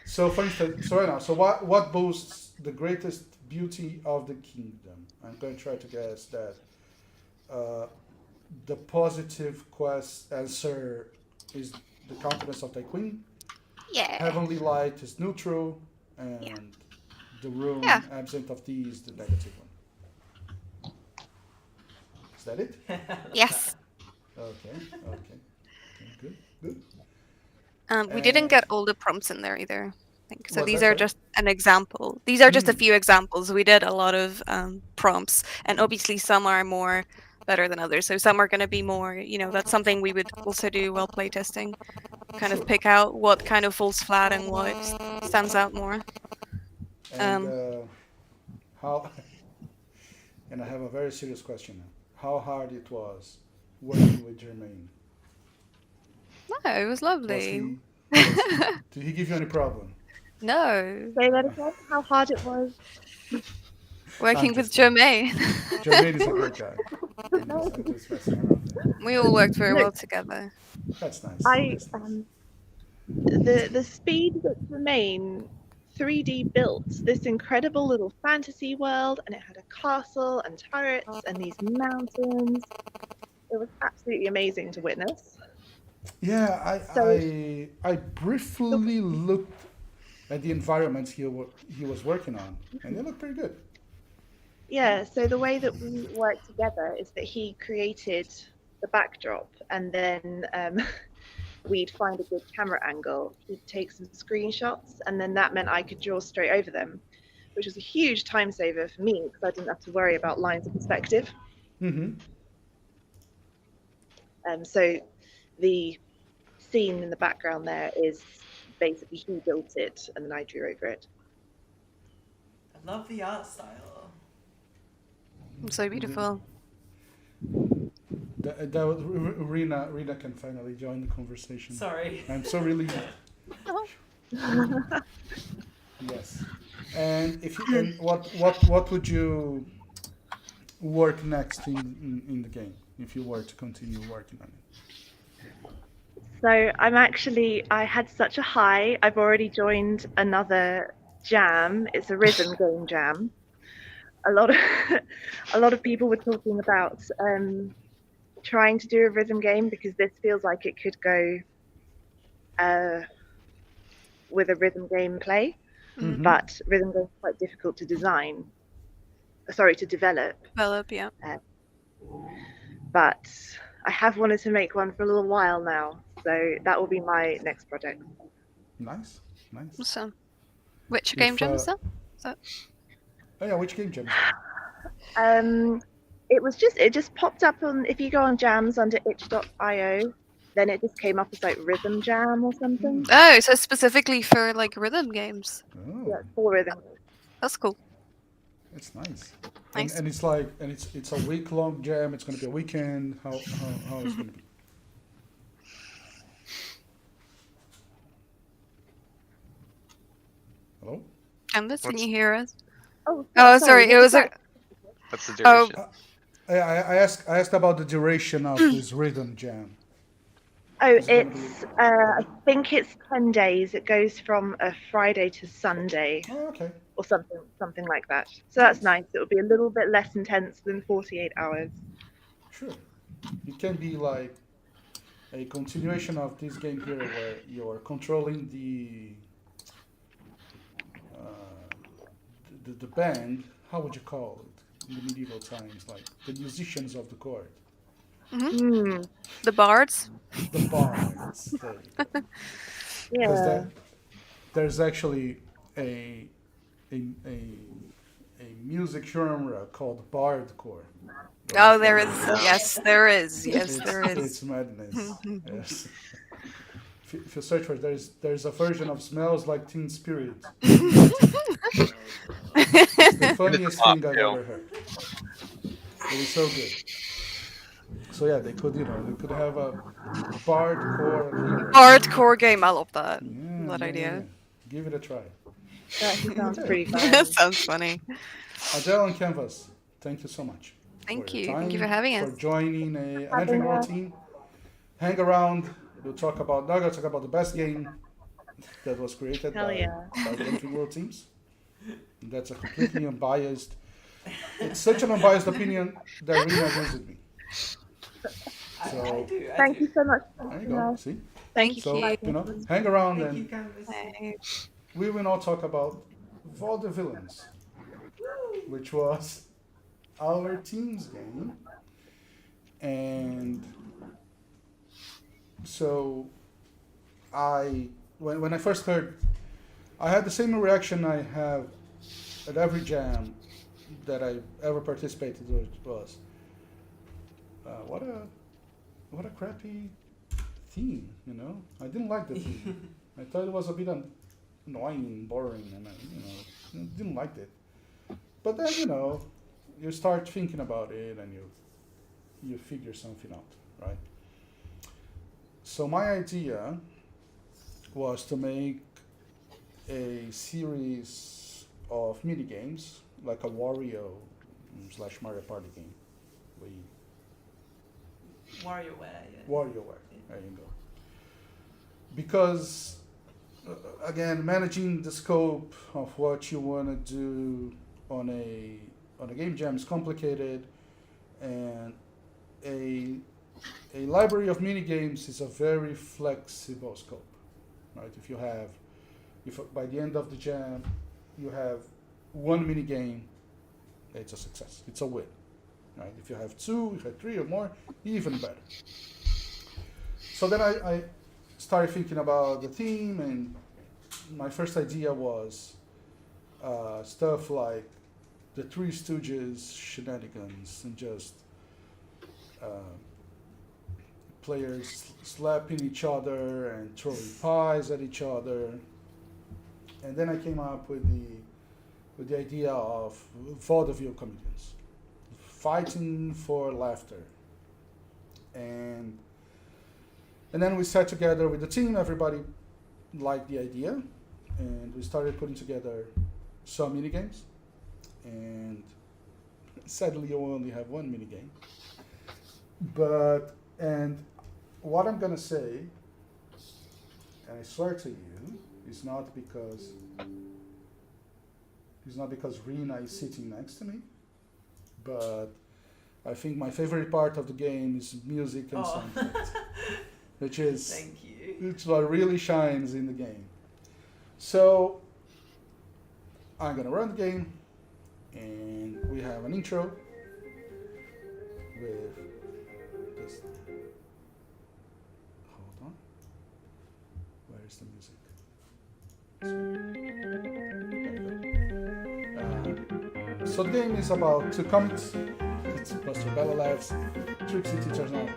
So, for instance, so right now, so what boasts the greatest beauty of the kingdom? I'm going to try to guess that the positive quest answer is the countenance of thy queen. Yeah. Heavenly light is neutral, and the room Yeah. absent of thee is the negative one. Is that it? Yes. Okay. Good. We didn't get all the prompts in there either. I think. So What's these that, are sorry? just an example. These are just a Mm. few examples. We did a lot of prompts, and obviously some are more better than others. So some are going to be more, that's something we would also do while playtesting. Kind of pick out what kind of falls flat and what stands out more. And how? And I have a very serious question now. How hard it was working with Jermaine? No, it was Was lovely. did he give you any problem? No, Say that again. How hard it was. working I'm with just kidding. Jermaine. Jermaine is a great guy. I'm just messing around there. We all worked very Look, well together. That's nice. I That's nice. the speed that Jermaine 3D built this incredible little fantasy world, and it had a castle and turrets and these mountains. It was absolutely amazing to witness. Yeah, So- I briefly looked at the environments he was working on, and they look pretty good. Yeah, so the way that we worked together is that he created the backdrop, and then we'd find a good camera angle. He'd take some screenshots, and then that meant I could draw straight over them, which was a huge time saver for me because I didn't have to worry about lines of perspective. Mm-hmm. So the scene in the background there is basically he built it, and then I drew over it. I love the art style. So beautiful. That was, Rena can finally join the conversation. Sorry. I'm so relieved. Yes. And if you, and what would you work next in the game if you were to continue working on it? So I had such a high. I've already joined another jam. It's a rhythm game jam. A lot of people were talking about trying to do a rhythm game because this feels like it could go with a rhythm gameplay, but rhythm games are quite difficult to develop. Develop, yeah. But I have wanted to make one for a little while now, so that will be my next project. Nice. Awesome. Which game jam is that? Oh yeah, which game jam? It just popped up on, if you go on jams under itch.io, then it just came up as like Rhythm Jam or something. Oh, so specifically for like rhythm games. Oh, Yeah, for rhythm. That's cool. it's nice. Nice. And it's like, and it's a week-long jam. It's going to be a weekend. How it's going to be? Hello? Canvas, can What's- you hear us? Oh, Sorry, it what was a. that? What's the Oh. duration? I asked about the duration of this rhythm jam. Oh, Is it gonna it's I think it's 10 days. It goes from a Friday to Sunday Oh, okay. or something like that. So that's nice. It will be a little bit less intense than 48 hours. Sure. It can be like a continuation of this game here where you're controlling the band. How would you call it in the medieval times? Like the musicians of the court, Hmm. The bards. the bards. Because Yeah. there's actually a music genre called bardcore. Oh, there is. Yes, there is. Yes, there is. It's madness. Yes. If you search for it, there's a version of Smells Like Teen Spirit. It's the funniest thing I've ever heard. It is so good. So yeah, they could have a bardcore. Hardcore game. I love that. Yeah, That idea. Give it a try. That actually sounds pretty fun. That sounds funny. Adele and Canvas, thank you so much. Thank for your you. Thank you for time, having us. For joining an Entering World team. Hang around. We'll talk about the best game that was created Hell by yeah. the Entering World teams. That's a completely unbiased. It's such an unbiased opinion that Rena agrees with me. So Thank you so much. there you go. See. Thank you. So hang around Thank you, and Canvas. we will now talk about Vaudevillains, which was our team's game. And so when I first heard, I had the same reaction I have at every jam that I ever participated in. Was what a crappy theme, you know. I didn't like the theme. I thought it was a bit annoying and boring, and I didn't like it. But then you start thinking about it and you figure something out, right? So my idea was to make a series of mini games, like a Wario / Mario Party game. WarioWare, yeah. WarioWare, there you go. Because again, managing the scope of what you want to do on a game jam is complicated, and a library of mini games is a very flexible scope, right? If by the end of the jam you have one mini game, it's a success. It's a win, right? If you have two, you have three or more, even better. So then I started thinking about the theme, and my first idea was stuff like the Three Stooges shenanigans and just players slapping each other and throwing pies at each other. And then I came up with the idea of vaudeville comedians fighting for laughter. And then we sat together with the team. Everybody liked the idea, and we started putting together some mini games. And sadly, you only have one mini game. And what I'm gonna say, and I swear to you, is not because Rina is sitting next to me, but I think my favorite part of the game is music and sound effects, which is Thank you. which what really shines in the game. So I'm gonna run the game, and we have an intro with this. Hold on. Where is the music? So the game is about two comics. It's Buster Bella Labs, Trixie Teachers Now.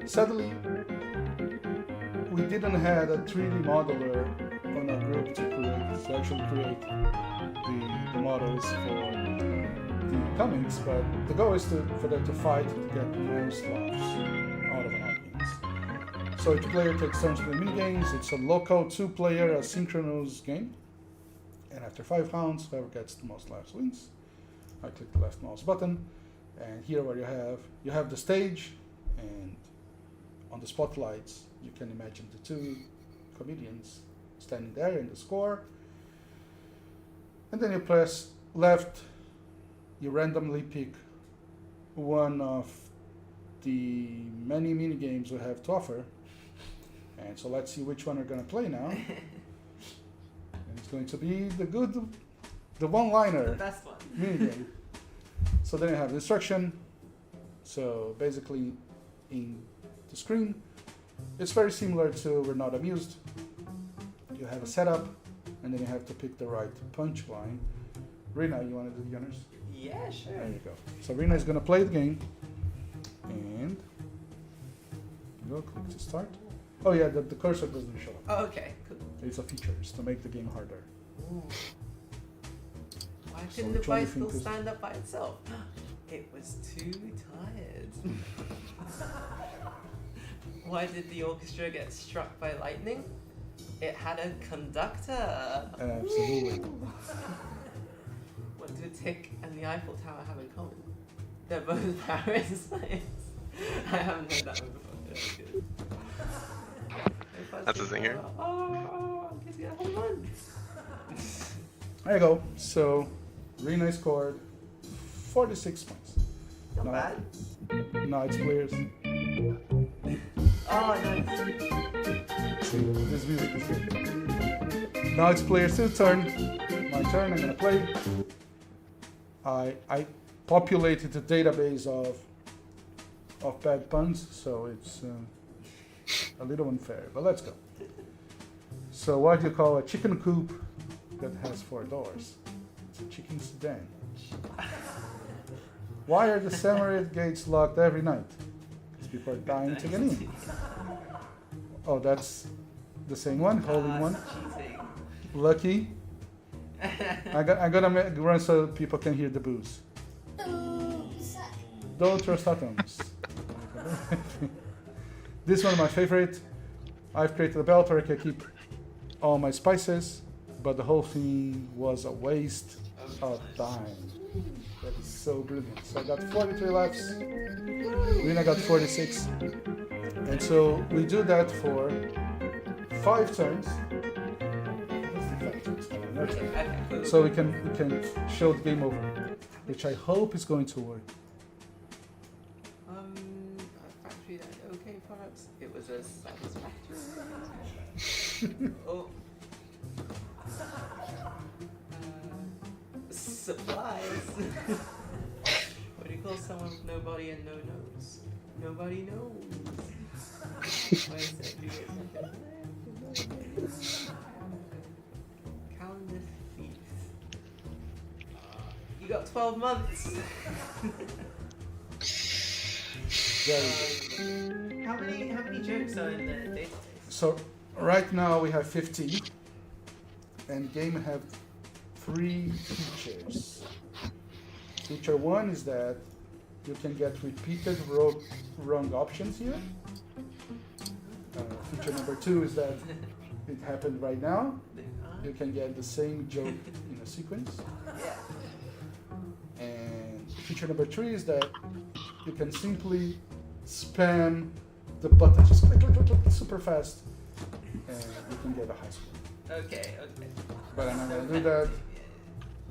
Sadly, we didn't have a 3D modeler on our group to actually create the models for the comics, but the goal is for them to fight to get the most laughs out of an audience. So each player takes turns playing mini games. It's a local two-player asynchronous game, and after 5 rounds, whoever gets the most laughs wins. I click the left mouse button, and here where you have the stage, and on the spotlights you can imagine the two comedians standing there in the score. And then you press left, you randomly pick one of the many mini games we have to offer. And so let's see which one we're going to play now. And it's going to be the one-liner The best one. mini game. So then you have the instruction. So basically in the screen, it's very similar to We're Not Amused. You have a setup, and then you have to pick the right punchline. Rina, you want to do the honors? Yeah, sure. There you go. So Rina is going to play the game, and go click to start. Oh yeah, the cursor doesn't show up. Oh, okay, cool. It's a feature. It's to make the game harder. Ooh. Why So couldn't the which one do you bicycle think is- stand up by itself? It was too tired. Why did the orchestra get struck by lightning? It had a conductor. Absolutely. What do a tick and the Eiffel Tower have in common? They're both Paris. I haven't heard that one before. That's good. That's a zinger. Oh, hold on. There you go. So Rina scored 46 points. Not No. bad. Now it's players. Oh, nice. This music is good. Now it's players' turn. My turn. I'm gonna play. I populated the database of bad puns, so it's a little unfair. But let's go. So what do you call a chicken coop that has 4 doors? It's a chicken sedan. Why are the samurai gates locked every night? Because people are dying to get in. Oh, that's the same one, holding one. Cheating. Lucky. I'm gonna run so people can hear the booze. Don't trust atoms. This one is my favorite. I've created a belt where I can keep all my spices, but the whole thing was a waste of time. That is so brilliant. So I got 43 laps. Rina got 46. And so we do that for 5 turns. Okay, cool. So we can show the game over, which I hope is going to work. A factory that had okay products. It was a satisfactory. Oh. Supplies. What do you call someone with no body and no nose? Nobody knows. Where's that? Calendar thief. You got 12 months. Very good. How many jokes are in the database? So right now we have 15, and game have 3 features. Feature 1 is that you can get repeated wrong options here. Feature number 2 is that it happened right now. You can get the same joke in a sequence. Yeah. And feature number 3 is that you can simply spam the button, just click, click, click, click, super fast, and you can get a high score. Okay. But I'm not gonna do that.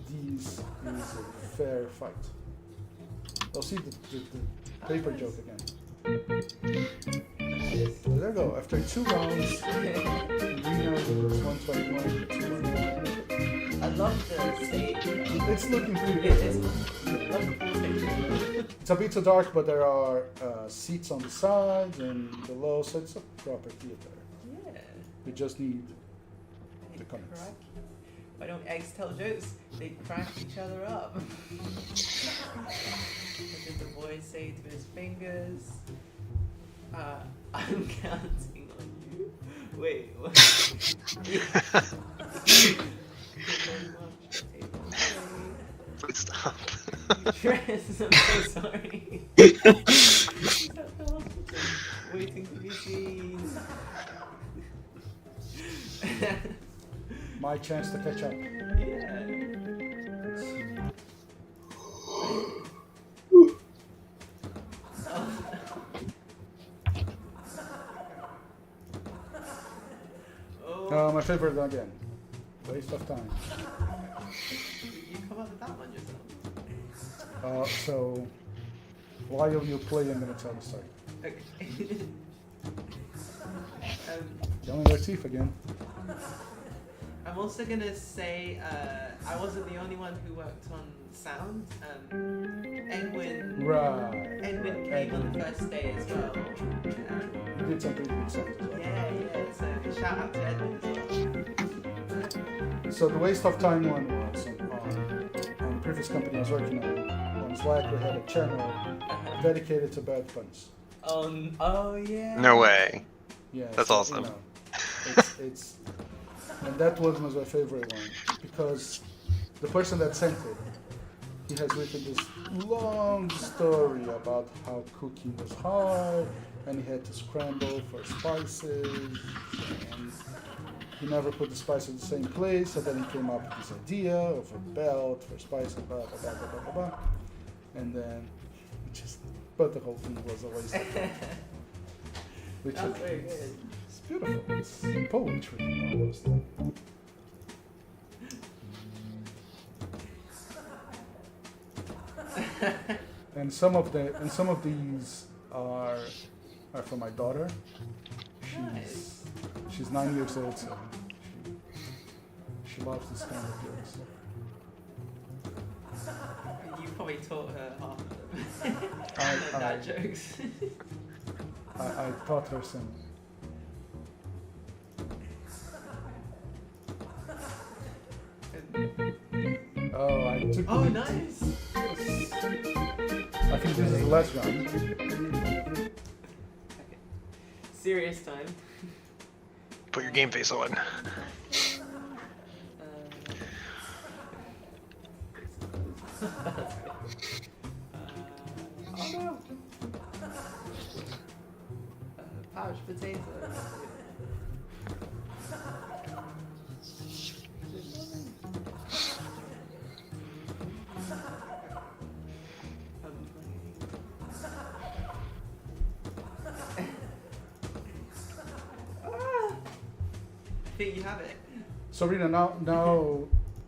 This is a fair fight. I'll see the paper joke again. So there you go. After 2 rounds, Reno was 121, 221. I love the stage. It's looking pretty It good. is. Love the full picture. It's a bit too dark, but there are seats on the sides and below, so it's a proper theater. Yeah. We just need the comments. Crack. Why don't eggs tell jokes? They crack each other up. What did the boy say to his fingers? I'm counting on you. Wait, what? Please stop. Tress, I'm so sorry. Waiting to be seen. My chance to catch up. Yeah. Oh, My favorite again. Waste of time. you come up with that one yourself. So while you play, I'm gonna tell the story. Okay. Yelling your teeth again. I'm also gonna say I wasn't the only one who worked on sound. Edwin Right. came on the first day as well. You did some pretty good stuff. Yeah. So shout out to Edwin as well. So the waste of time one was on the previous company I was working on Slack. We had a channel dedicated to bad puns. Oh yeah. No way. Yeah, That's so, awesome. You know, it's and that one was my favorite one because the person that sent it, he has written this long story about how cooking was hard and he had to scramble for spices and he never put the spices in the same place, and then he came up with this idea of a belt for spices, blah blah blah blah blah blah, and then but the whole thing was a waste of time. Which That's is very good. it's beautiful. It's poetry almost. And some of these are from my daughter. She's 9 years old, so she loves this kind of jokes. You probably taught her half of them. Dad jokes. I taught her some. Oh, I took. Oh, the- nice. I think this is the last round. Okay. Serious time. Put your game face on. Oh no. Pouch potato. I think you have it. So Rina, now,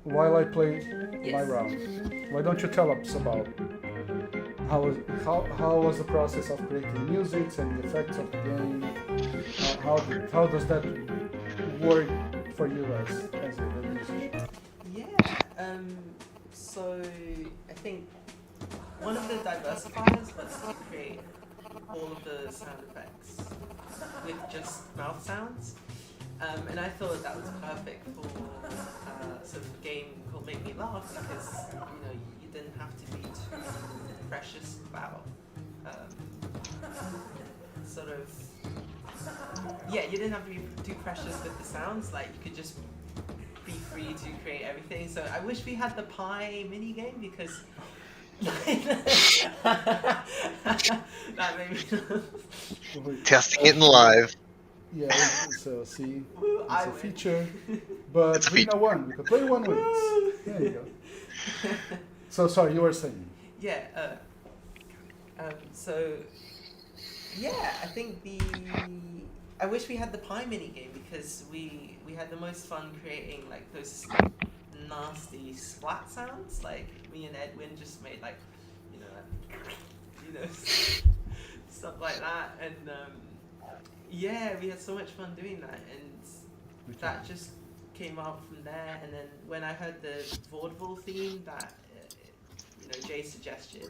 while I play my Yes. round, why don't you tell us about how was the process of creating music and the effects of the game? How does that work for you as a musician? Yeah. So I think one of the diversifiers was to create all of the sound effects with just mouth sounds. And I thought that was perfect for sort of a game called Make Me Laugh because you didn't have to be too precious about sort of you didn't have to be too precious with the sounds. Like you could just be free to create everything. So I wish we had the pie mini game because that made me Testing it in live. Yeah, so see, Woo, it's I a win. feature, but It's a Rina won. We could play one wins. There you go. So sorry, you were saying. Yeah. So yeah, I think I wish we had the pie mini game because we had the most fun creating like those nasty splat sounds. Like me and Edwin just made like stuff like that, and yeah, we had so much fun doing that, and that just came out from there. And then when I heard the vaudeville theme that Jay suggested,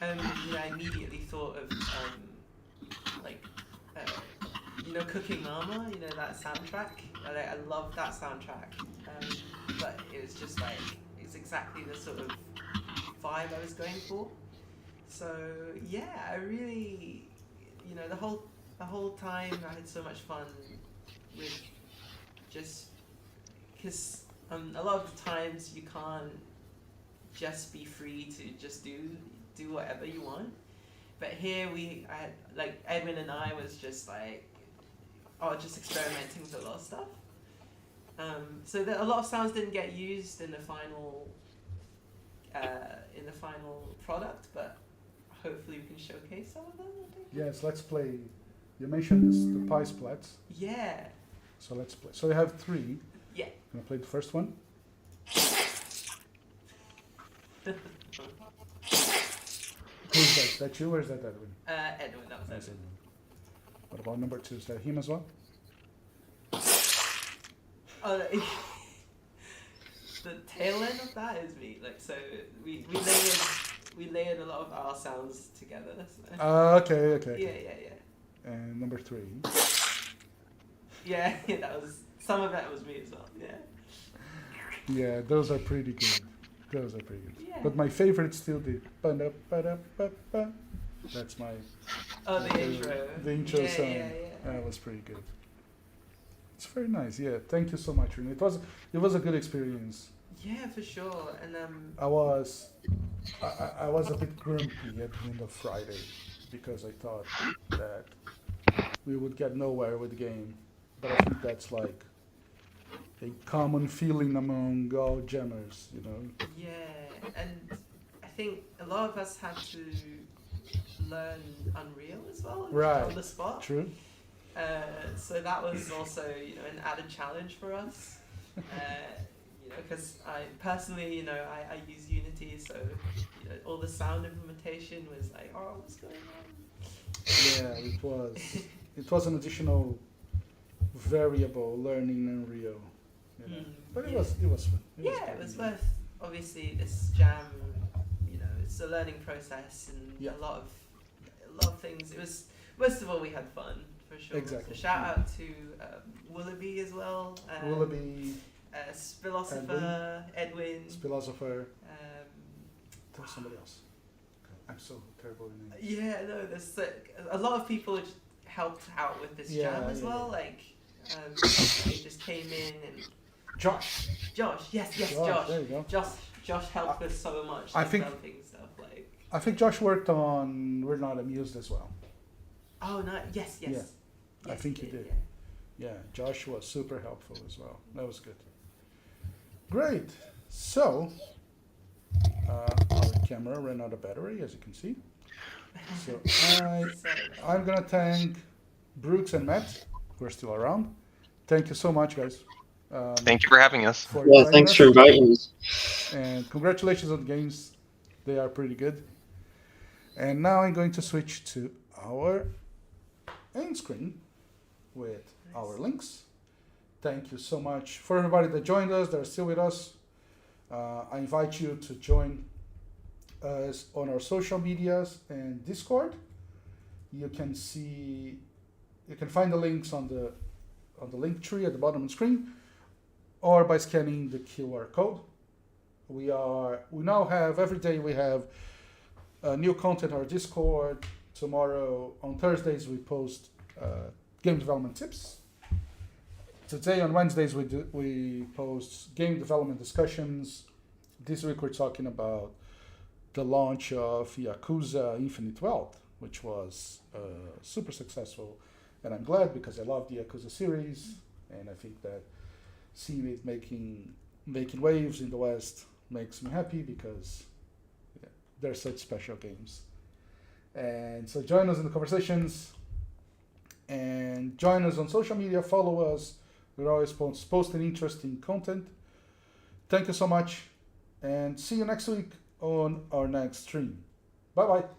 I immediately thought of Cooking Mama, that soundtrack. I love that soundtrack, but it was just like it's exactly the sort of vibe I was going for. So yeah, I really, the whole time I had so much fun with just because a lot of the times you can't just be free to just do whatever you want. But here like Edwin and I was just like, just experimenting with a lot of stuff. So that a lot of sounds didn't get used in the final product, but hopefully we can showcase some of them. I think. Yes, let's play. You mentioned the pie splats. Yeah. So let's play. So you have 3. Yeah. Gonna play the first one. Who's that? Is that you or is that Edwin? Edwin, that was That's Edwin. Edwin. What about number 2? Is that him as well? Oh, the tail end of that is me. Like, so we layered a lot of our sounds together. So. Okay. Yeah. And number 3. Yeah, that was some of that was me as well. Yeah. Yeah, those are pretty good. Yeah. But my favorite still the ba-da-ba-da-ba-ba. That's my The intro. The intro Yeah, song. yeah. That was pretty good. It's very nice. Yeah, thank you so much, Rina. It was a good experience. Yeah, for sure. And I was a bit grumpy at the end of Friday because I thought that we would get nowhere with the game. But I think that's like a common feeling among all jammers, yeah, and I think a lot of us had to learn Unreal as well Right. on the spot. True. So that was also an added challenge for us. Because I personally, I use Unity, so all the sound implementation was like, what's going on? Yeah, it was an additional variable learning Unreal. But it was fun. It was worth. Obviously, this jam, it's a learning process and a lot of things. It was most of all we had fun for sure. Exactly. So shout out to Willoughby as well. Willoughby, Philosopher, Edwin. Philosopher. There was somebody else. I'm so terrible in names. Yeah, no, there's a lot of people helped out with this jam as well. Like, they just came in and. Josh. Yes, Josh. There you go. Josh helped us so much. I think developing stuff like. I think Josh worked on We're Not Amused as well. Oh no! Yes. Yeah, Yes, I think he did. Yeah, Josh was super helpful as well. That was good. Great. So, our camera ran out of battery, as you can see. So I'm gonna thank Brooks and Matt, who are still around, thank you so much, guys. Thank you for having us. for Yeah, joining thanks us. for inviting us. And congratulations on the games. They are pretty good. And now I'm going to switch to our end screen with our links. Thank you so much for everybody that joined us, that are still with us. I invite you to join us on our social medias and Discord. You can find the links on the link tree at the bottom of the screen, or by scanning the QR code. We now have, every day we have new content on our Discord. Tomorrow, on Thursdays, we post game development tips. Today, on Wednesdays, we post game development discussions. This week, we're talking about the launch of Yakuza Infinite Wealth, which was super successful. And I'm glad, because I love the Yakuza series, and I think that seeing it making waves in the West makes me happy, because they're such special games. And so join us in the conversations, and join us on social media, follow us. We're always posting interesting content. Thank you so much, and see you next week on our next stream. Bye-bye.